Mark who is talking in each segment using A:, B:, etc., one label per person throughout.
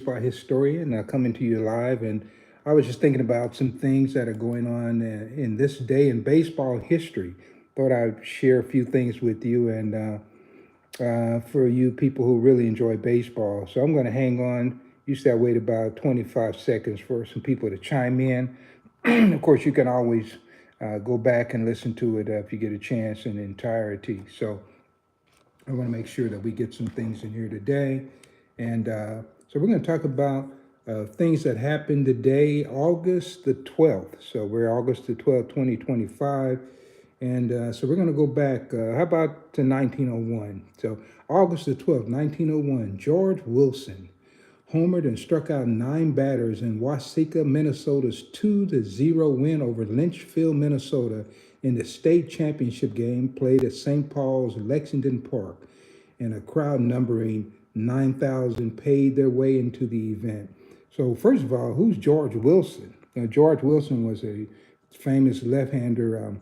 A: Baseball historian coming to you live, and I was just thinking about some things that are going on in this day in baseball history. Thought I'd share a few things with you, and for you people who really enjoy baseball. So I'm going to hang on. Usually I wait about 25 seconds for some people to chime in. Of course, you can always go back and listen to it if you get a chance in entirety. So I want to make sure that we get some things in here today. And so we're going to talk about things that happened today, August the 12th. So we're August the 12th, 2025. And so we're going to go back, how about to 1901? So August the 12th, 1901, George Wilson homered and struck out nine batters in Waseca, Minnesota's 2-0 win over Lynchfield, Minnesota in the state championship game played at St. Paul's Lexington Park, and a crowd numbering 9,000 paid their way into the event. So first of all, who's George Wilson? George Wilson was a famous left-hander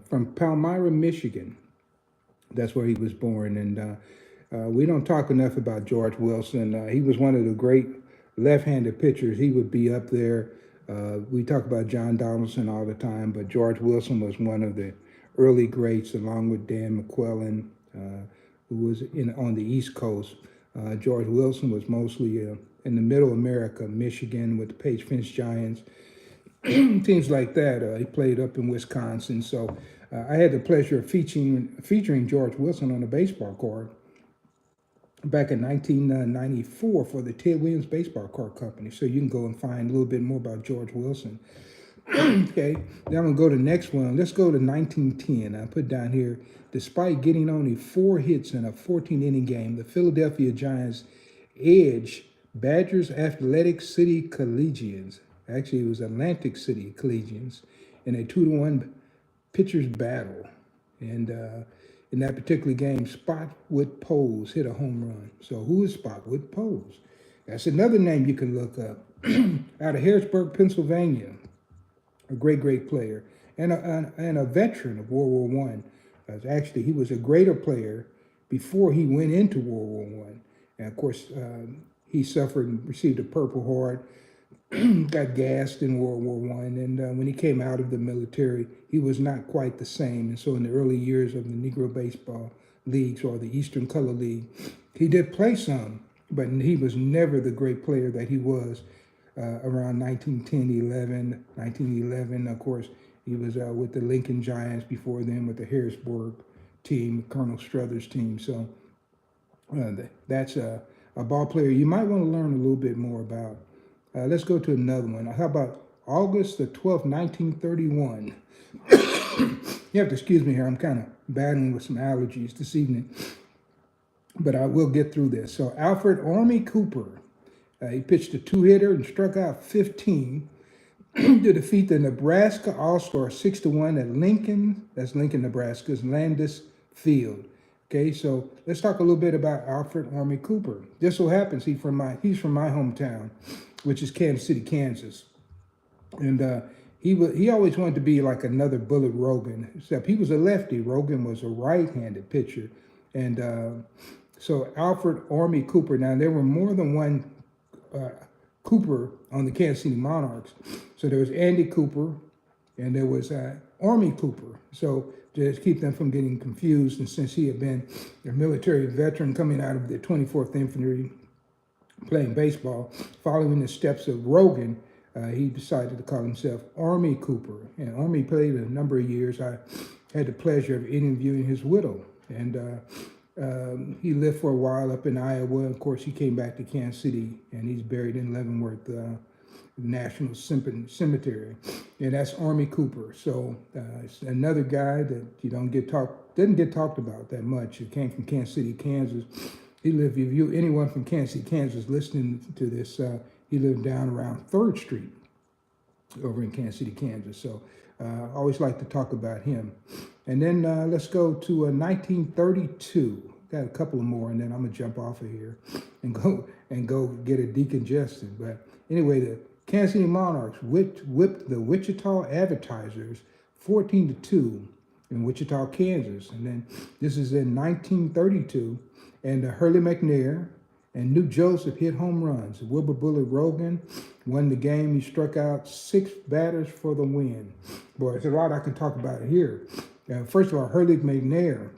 A: from Palmyra, Michigan. That's where he was born, and we don't talk enough about George Wilson. He was one of the great left-handed pitchers. He would be up there. We talk about John Donaldson all the time, but George Wilson was one of the early greats, along with Dan McClellan, who was on the East Coast. George Wilson was mostly in the Middle America, Michigan, with the Page Finch Giants, teams like that. He played up in Wisconsin, so I had the pleasure of featuring George Wilson on a baseball card back in 1994 for the Ted Williams Baseball Card Company. So you can go and find a little bit more about George Wilson. Okay, then I'm going to go to the next one. Let's go to 1910. I put down here, despite getting only 4 hits in a 14-inning game, the Philadelphia Giants edged Badgers Athletic City Collegians. Actually, it was Atlantic City Collegians in a 2-1 pitcher's battle. And in that particular game, Spotwood Pose hit a home run. So who is Spotwood Pose? That's another name you can look up. Out of Harrisburg, Pennsylvania, a great player, and a veteran of World War One. Actually, he was a greater player before he went into World War One. And of course, he suffered and received a Purple Heart, got gassed in World War One, and when he came out of the military, he was not quite the same. And so, in the early years of the Negro baseball leagues or the Eastern Color League, he did play some, but he was never the great player that he was around 1911. Of course, he was with the Lincoln Giants before then, with the Harrisburg team, Colonel Struthers team. So that's a ball player you might want to learn a little bit more about. Let's go to another one. How about August the 12th, 1931? You have to excuse me here. I'm kind of battling with some allergies this evening, but I will get through this. So Alfred Army Cooper, he pitched a 2-hitter and struck out 15 to defeat the Nebraska All-Star 6-1 at Lincoln, that's Lincoln, Nebraska's Landis Field. Okay, so let's talk a little bit about Alfred Army Cooper. Just so happens he's from my hometown, which is Kansas City, Kansas. And he always wanted to be like another Bullet Rogan, except he was a lefty. Rogan was a right-handed pitcher. And so Alfred Army Cooper, now there were more than one Cooper on the Kansas City Monarchs. So there was Andy Cooper and there was Army Cooper. So just keep them from getting confused. And since he had been a military veteran coming out of the 24th Infantry, playing baseball, following the steps of Rogan, he decided to call himself Army Cooper. And Army played a number of years. I had the pleasure of interviewing his widow. And he lived for a while up in Iowa. Of course, he came back to Kansas City, and he's buried in Leavenworth National Cemetery. And that's Army Cooper. So it's another guy that you doesn't get talked about that much. He came from Kansas City, Kansas. He lived, if you anyone from Kansas City, Kansas, listening to this, he lived down around 3rd Street over in Kansas City, Kansas. So I always like to talk about him. And then let's go to 1932. Got a couple of more, and then I'm gonna jump off of here and go get a decongestant. But anyway, the Kansas City Monarchs whipped the Wichita Advertisers 14-2 in Wichita, Kansas. And then this is in 1932, and Hurley McNair and New Joseph hit home runs. Wilbur Bullet Rogan won the game. He struck out 6 batters for the win. Boy, there's a lot I can talk about here. First of all, Hurley McNair.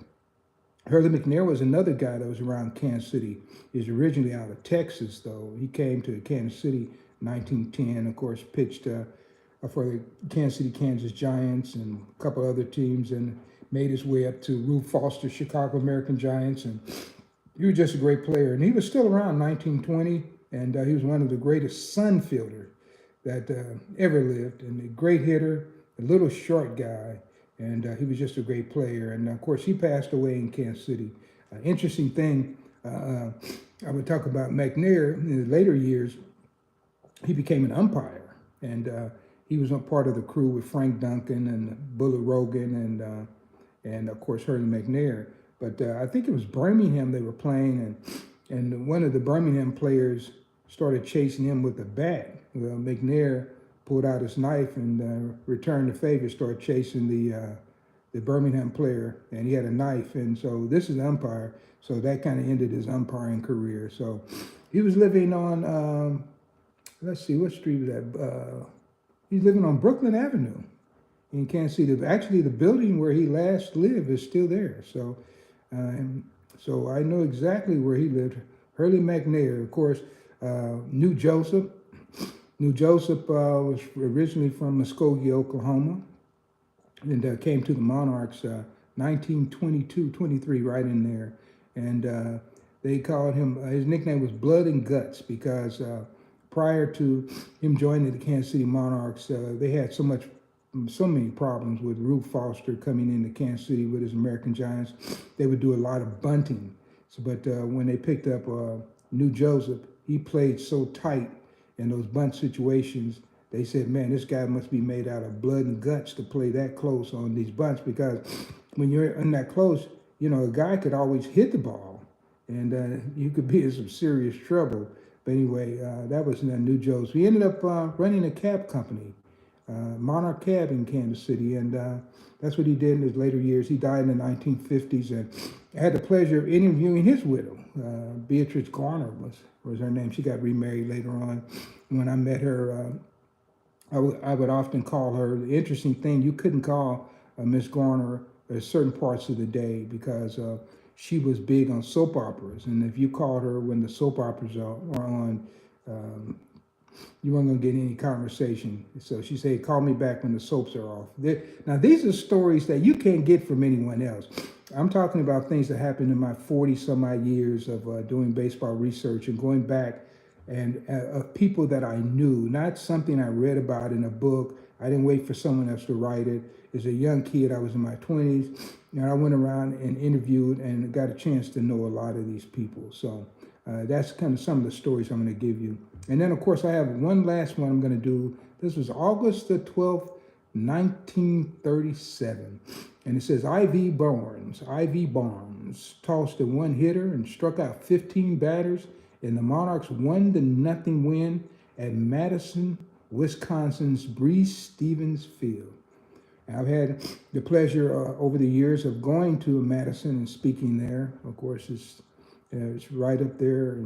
A: Hurley McNair was another guy that was around Kansas City. He was originally out of Texas, though. He came to Kansas City in 1910, of course, pitched for the Kansas City, Kansas Giants and a couple other teams, and made his way up to Rube Foster's Chicago American Giants. And he was just a great player. And he was still around 1920, and he was one of the greatest Sun fielder that ever lived, and a great hitter, a little short guy. And he was just a great player. And of course, he passed away in Kansas City. Interesting thing, I would talk about McNair in his later years. He became an umpire, and he was a part of the crew with Frank Duncan and Bullet Rogan and of course Hurley McNair. But I think it was Birmingham they were playing, and one of the Birmingham players started chasing him with a bat. Well, McNair pulled out his knife and returned the favor, started chasing the Birmingham player, and he had a knife. And so this is the umpire, so that kind of ended his umpiring career. So he was living on, let's see, what street was that? He's living on Brooklyn Avenue in Kansas City. Actually, the building where he last lived is still there. So, so I know exactly where he lived. Hurley McNair, of course, New Joseph. New Joseph was originally from Muskogee, Oklahoma, and came to the Monarchs 1922-23, right in there. And they called him, his nickname was Blood and Guts, because prior to him joining the Kansas City Monarchs, they had so many problems with Rube Foster coming into Kansas City with his American Giants. They would do a lot of bunting. So, but when they picked up New Joseph, he played so tight in those bunt situations. They said, man, this guy must be made out of blood and guts to play that close on these bunts, because when you're in that close, you know, a guy could always hit the ball, and you could be in some serious trouble. But anyway, that was New Joseph. He ended up running a cab company, Monarch Cab in Kansas City, and that's what he did in his later years. He died in the 1950s, and I had the pleasure of interviewing his widow. Beatrice Garner was her name. She got remarried later on. When I met her, I would often call her. The interesting thing, you couldn't call Miss Garner at certain parts of the day, because she was big on soap operas. And if you called her when the soap operas are on, you weren't going to get any conversation. So she said, call me back when the soaps are off. Now, these are stories that you can't get from anyone else. I'm talking about things that happened in my 40-some-odd years of doing baseball research and going back, and of people that I knew, not something I read about in a book. I didn't wait for someone else to write it. As a young kid, I was in my 20s, and I went around and interviewed and got a chance to know a lot of these people. So that's kind of some of the stories I'm going to give you. And then, of course, I have one last one I'm going to do. This was August the 12th, 1937. And it says, I.V. Barnes tossed a one-hitter and struck out 15 batters, and the Monarchs 1-0 win at Madison, Wisconsin's Breese Stevens Field. I've had the pleasure over the years of going to Madison and speaking there. Of course, it's right up there,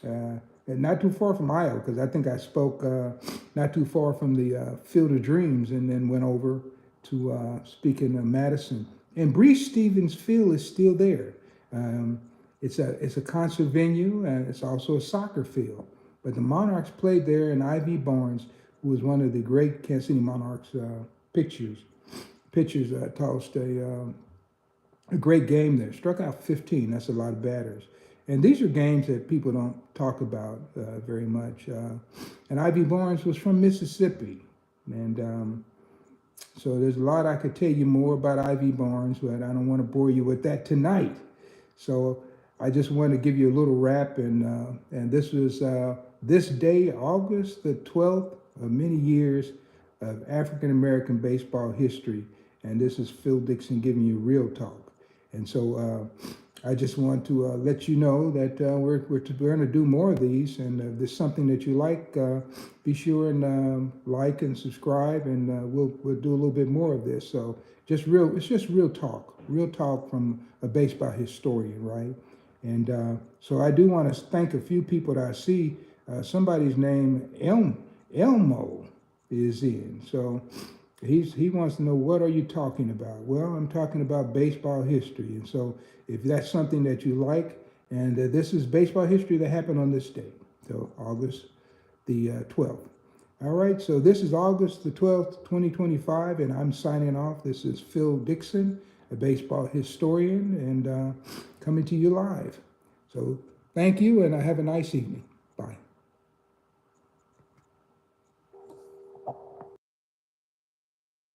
A: and not too far from Iowa, because I think I spoke not too far from the Field of Dreams, and then went over to speak in Madison. And Breese Stevens Field is still there. It's a concert venue, and it's also a soccer field. But the Monarchs played there, and I.V. Barnes, who was one of the great Kansas City Monarchs pitchers, tossed a great game there. Struck out 15. That's a lot of batters. And these are games that people don't talk about very much. And I.V. Barnes was from Mississippi. And so there's a lot I could tell you more about I.V. Barnes, but I don't want to bore you with that tonight. So I just want to give you a little wrap. And this was this day, August the 12th of many years of African-American baseball history. And this is Phil Dixon giving you real talk. And so I just want to let you know that we're going to do more of these. And if there's something that you like, be sure and like and subscribe, and we'll do a little bit more of this. So it's just real talk from a baseball historian, right? And so I do want to thank a few people that I see. Somebody's name Elmo is in. So he wants to know, what are you talking about? Well, I'm talking about baseball history. And so if that's something that you like, and this is baseball history that happened on this date, so August the 12th. All right, so this is August the 12th, 2025, and I'm signing off. This is Phil Dixon, a baseball historian, and coming to you live. So thank you, and have a nice evening. Bye.